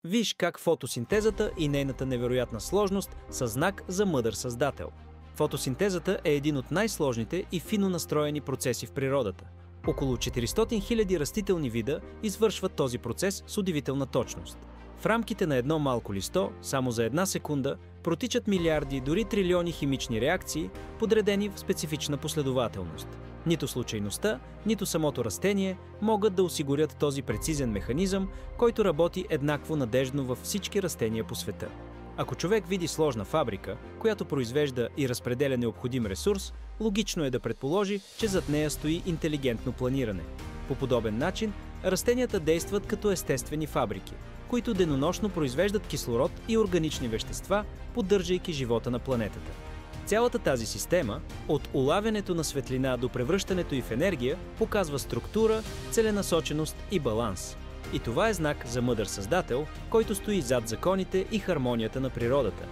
Виж как фотосинтезата и нейната невероятна сложност са знак за мъдър създател. Фотосинтезата е един от най-сложните и фино настроени процеси в природата. Около 400 000 растителни вида извършват този процес с удивителна точност. В рамките на едно малко листо, само за една секунда, протичат милиарди, дори трилиони химични реакции, подредени в специфична последователност. Нито случайността, нито самото растение могат да осигурят този прецизен механизъм, който работи еднакво надеждно във всички растения по света. Ако човек види сложна фабрика, която произвежда и разпределя необходим ресурс, логично е да предположи, че зад нея стои интелигентно планиране. По подобен начин, растенията действат като естествени фабрики, които денонощно произвеждат кислород и органични вещества, поддържайки живота на планетата. Цялата тази система, от улавянето на светлина до превръщането й в енергия, показва структура, целенасоченост и баланс. И това е знак за мъдър създател, който стои зад законите и хармонията на природата.